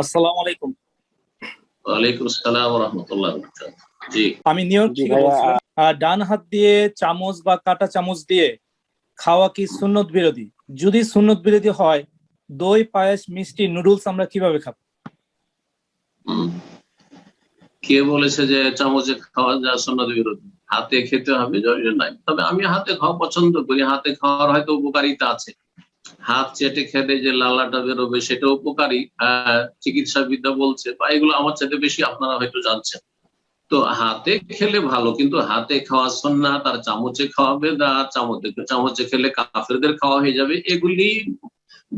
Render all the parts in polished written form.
আসসালামু আলাইকুম। ওয়ালাইকুম আসসালাম ওয়া রাহমাতুল্লাহি ওয়া বারাকাতুহু। জি আমি নিউ ইয়র্ক জি থেকে ভাইয়া। বলছিলাম। ডান হাত দিয়ে চামচ বা কাঁটা চামচ দিয়ে খাওয়া কি সুন্নত বিরোধী? যদি সুন্নত বিরোধী হয়, দই, পায়েস, মিষ্টি, নুডলস আমরা কিভাবে খাবো? হুম। কে বলেছে যে চামচে খাওয়া যা সুন্নত বিরোধী? হাতে খেতে হবে জরুরি নাই, তবে আমি হাতে খাওয়া পছন্দ করি। হাতে খাওয়ার হয়তো উপকারিতা আছে। হাত চেটে খেলে যে লালাটা বেরোবে সেটা উপকারী, চিকিৎসা বিদ্যা বলছে, বা এগুলো আমার চাইতে বেশি আপনারা হয়তো জানছেন। তো হাতে খেলে ভালো, কিন্তু হাতে খাওয়া সুন্নাত আর চামচে খাওয়া বেদাত। চামচে খেলে কাফেরদের খাওয়া হয়ে যাবে, এগুলি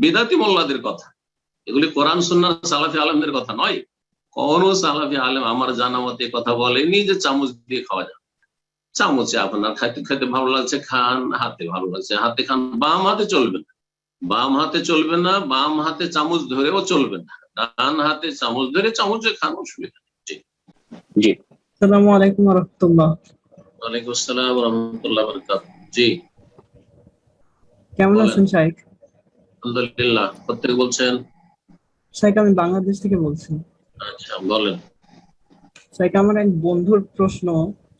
বিদাতি মোল্লাদের কথা। এগুলি কোরআন সুন্নাহ সালাফি আলেমদের কথা নয়। কোন সালাফি আলেম আমার জানা মতে কথা বলেনি যে চামচ দিয়ে খাওয়া যাবে। চামচে আপনার খাইতে খাইতে ভালো লাগছে খান, হাতে ভালো লাগছে হাতে খান। বাম হাতে চলবে না, বাম হাতে চলবে না, বাম হাতে চামচ ধরেও চলবে না। ডান হাতে চামচ ধরে চামচে খান, অসুবিধা নেই। জি আসসালামু আলাইকুম ওয়া রাহমাতুল্লাহ। ওয়ালাইকুম আসসালাম ওয়া রাহমাতুল্লাহি ওয়া বারাকাতুহু। জি কেমন বলেন। আছেন শাইখ? আলহামদুলিল্লাহ। কোথা থেকে বলছেন? শাইখ, আমি বাংলাদেশ থেকে বলছি। আচ্ছা, বলেন। শাইখ, আমার এক বন্ধুর প্রশ্ন।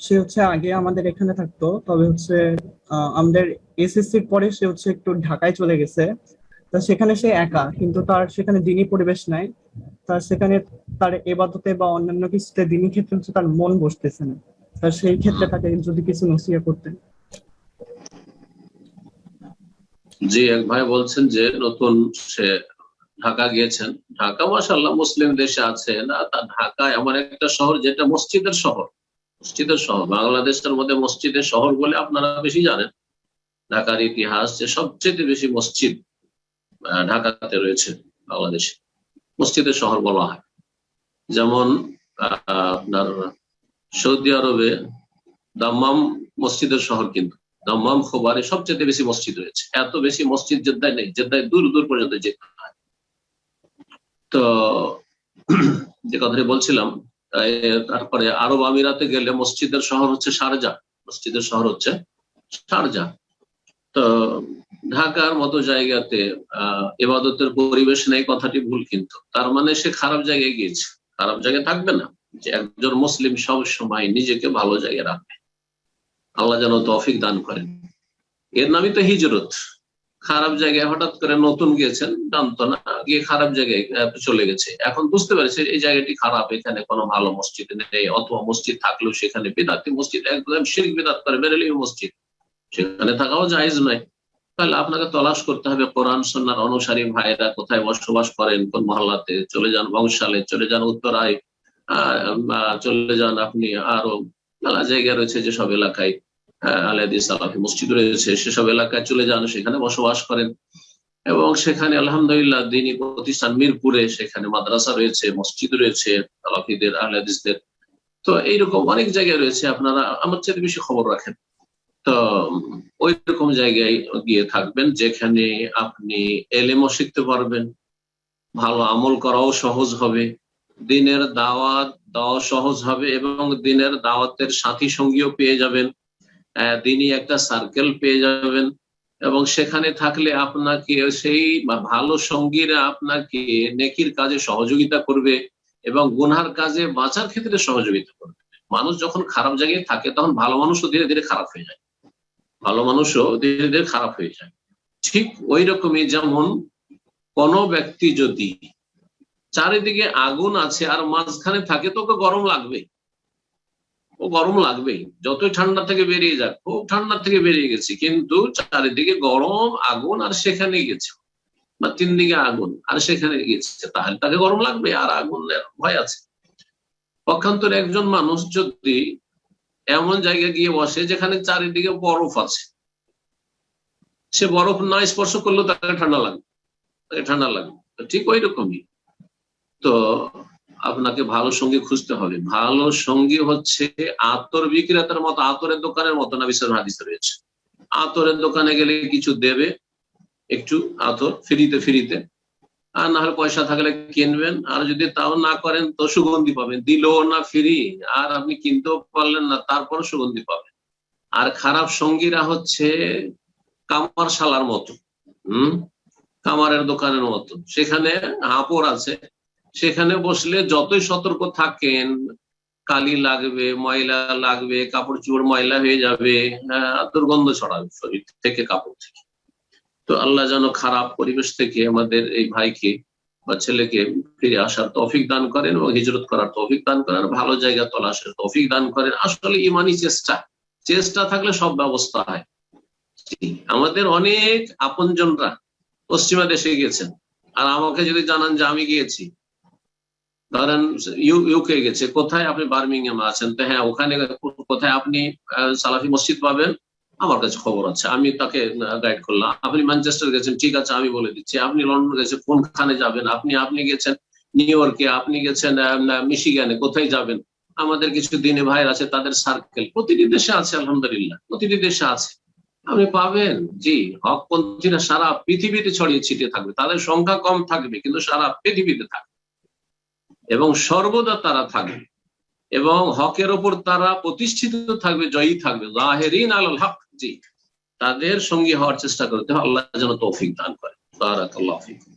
সে আগে আমাদের এখানে থাকতো, তবে আমাদের এসএসসির পরে সে একটু ঢাকায় চলে গেছে। তা সেখানে সে একা, কিন্তু তার সেখানে দিনী পরিবেশ নাই। তার সেখানে তার ইবাদতে বা অন্যান্য কিছুতে দিনী ক্ষেত্রে তার মন বসতেছে না। তার সেই ক্ষেত্রে তাকে যদি কিছু নসিহত করতেন। জি, এক ভাই বলছেন যে নতুন সে ঢাকা গিয়েছেন। ঢাকা মাশাআল্লাহ মুসলিম দেশে আছে না, তা ঢাকা এমন একটা শহর যেটা মসজিদের শহর। মসজিদের শহর, বাংলাদেশের মধ্যে মসজিদের শহর বলে আপনারা বেশি জানেন। ঢাকার ইতিহাস যে সবচেয়ে বেশি মসজিদ ঢাকাতে রয়েছে। বাংলাদেশে মসজিদের শহর বলা হয়। যেমন আপনার সৌদি আরবে দাম্মাম মসজিদের শহর, কিন্তু দাম্মাম খোবারে সবচেয়ে বেশি মসজিদ রয়েছে। এত বেশি মসজিদ জেদ্দায় নেই, জেদ্দায় দূর দূর পর্যন্ত যেতে হয়। তো যে কথাটি বলছিলাম, তারপরে আরব আমিরাতে গেলে মসজিদের শহর হচ্ছে শারজা। মসজিদের শহর হচ্ছে শারজা। তো ঢাকার মতো জায়গাতে ইবাদতের পরিবেশ নেই, কথাটি ভুল, কিন্তু তার মানে সে খারাপ জায়গায় গিয়েছে। খারাপ জায়গায় থাকবে না। যে একজন মুসলিম সব সময় নিজেকে ভালো জায়গায় রাখবে। আল্লাহ যেন তৌফিক দান করেন। এর নামই তো হিজরত। খারাপ জায়গায় হঠাৎ করে নতুন গিয়েছেন, জানতো না, গিয়ে খারাপ জায়গায় চলে গেছে। এখন বুঝতে পারছে এই জায়গাটি খারাপ, এখানে কোনো ভালো মসজিদ নেই, অথবা মসজিদ থাকলেও সেখানে বিদআতি মসজিদ, একদম শিরক বিদআত করে বেরেলি মসজিদ, সেখানে থাকাও জায়েজ নয়। তাহলে আপনাকে তলাশ করতে হবে কোরআন সুন্নাহর অনুসারী ভাইরা কোথায় বসবাস করেন, কোন মহল্লাতে। চলে যান বংশালে, চলে যান উত্তরায়, চলে যান আপনি আরো মেলা জায়গা রয়েছে যেসব এলাকায় আহলে হাদিস সালাফি মসজিদ রয়েছে, সেসব এলাকায় চলে যান, সেখানে বসবাস করেন। এবং সেখানে আলহামদুলিল্লাহ দিনী প্রতিষ্ঠান মিরপুরে, সেখানে মাদ্রাসা রয়েছে, মসজিদ রয়েছে সালাফিদের, আহলে হাদিসদের। তো এইরকম অনেক জায়গায় রয়েছে, আপনারা আমার চেয়ে বেশি খবর রাখেন। তো ওই রকম জায়গায় গিয়ে থাকবেন যেখানে আপনি এলেমও শিখতে পারবেন, ভালো আমল করাও সহজ হবে, দিনের দাওয়াত দেওয়া সহজ হবে, এবং দিনের দাওয়াতের সাথী সঙ্গীও পেয়ে যাবেন, দিনই একটা সার্কেল পেয়ে যাবেন। এবং সেখানে থাকলে আপনাকে সেই ভালো সঙ্গীরা আপনাকে নেকির কাজে সহযোগিতা করবে এবং গুনহার কাজে বাঁচার ক্ষেত্রে সহযোগিতা করবে। মানুষ যখন খারাপ জায়গায় থাকে তখন ভালো মানুষও ধীরে ধীরে খারাপ হয়ে যায়, ভালো মানুষও ধীরে ধীরে খারাপ হয়ে যায়। ঠিক ওই রকমই, যেমন কোন ব্যক্তি যদি চারিদিকে আগুন আছে আর মাঝখানে থাকে, তো ওকে গরম লাগবেই, ও গরম লাগবেই। যতই ঠান্ডা থেকে বেরিয়ে যাক, খুব ঠান্ডা থেকে বেরিয়ে গেছে, কিন্তু চারিদিকে গরম আগুন আর সেখানে গেছে, বা তিন দিকে আগুন আর সেখানে গেছে, তাহলে তাকে গরম লাগবে, আর আগুনের ভয় আছে। পক্ষান্তরে একজন মানুষ যদি এমন জায়গায় গিয়ে বসে যেখানে চারিদিকে বরফ আছে, সে বরফ না স্পর্শ করলেও তাকে ঠান্ডা লাগবে, তাকে ঠান্ডা লাগবে। ঠিক ওই রকমই। তো আপনাকে ভালো সঙ্গী খুঁজতে হবে। ভালো সঙ্গী হচ্ছে আতর বিক্রেতার মতো, আতরের দোকানের মতো নবী সাল্লাল্লাহু আলাইহি ওয়াসাল্লাম হাদিসে রয়েছে। আতরের দোকানে গেলে কিছু দেবে, একটু আতর ফ্রিতে, আর না হলে পয়সা থাকলে কিনবেন, আর যদি তাও না করেন তো সুগন্ধি পাবেন, দিলো না ফ্রি, আর আপনি কিনতেও পারলেন না, তারপর সুগন্ধি পাবেন। আর খারাপ সঙ্গীরা হচ্ছে কামারশালার মতো, কামারের দোকানের মতো, সেখানে হাঁপড় আছে, সেখানে বসলে যতই সতর্ক থাকেন, কালি লাগবে, ময়লা লাগবে, কাপড় চোপড় ময়লা হয়ে যাবে, দুর্গন্ধ ছড়াবে শরীর থেকে, কাপড় থেকে। তো আল্লাহ যেন খারাপ পরিবেশ থেকে আমাদের এই ভাইকে বা ছেলেকে ফিরে আসার তৌফিক দান করেন এবং হিজরত করার তৌফিক দান করেন, ভালো জায়গা তলাশের তৌফিক দান করেন। আসলে ইমানি চেষ্টা থাকলে সব ব্যবস্থা হয়। আমাদের অনেক আপনজনরা পশ্চিমা দেশে গিয়েছেন, আর আমাকে যদি জানান যে আমি গিয়েছি, ধরেন ইউকে গেছে, কোথায়? আপনি বার্মিংহামে আছেন, তো হ্যাঁ ওখানে কোথায় আপনি সালাফি মসজিদ পাবেন, আমার কাছে খবর আছে, আমি তাকে গাইড করলাম। আপনি ম্যানচেস্টার গেছেন, ঠিক আছে আমি বলে দিচ্ছি। আপনি লন্ডন গেছেন, কোনখানে যাবেন? আপনি গেছেন নিউ ইয়র্কে, আপনি গেছেন মিশিগানে, কোথায় যাবেন? আমাদের কিছু দিনে ভাইয়ের আছে, তাদের সার্কেল প্রতিটি দেশে আছে, আলহামদুলিল্লাহ প্রতিটি দেশে আছে, আপনি পাবেন। জি, হকপন্থীরা সারা পৃথিবীতে ছড়িয়ে ছিটিয়ে থাকবে, তাদের সংখ্যা কম থাকবে কিন্তু সারা পৃথিবীতে থাকবে এবং সর্বদা তারা থাকবে এবং হকের ওপর তারা প্রতিষ্ঠিত থাকবে, জয়ী থাকবে। যাহিরিন আলাল হক, জি, তাদের সঙ্গী হওয়ার চেষ্টা করতে হবে। আল্লাহ যেন তৌফিক দান করে। বারাকাল্লাহু ফিকুম।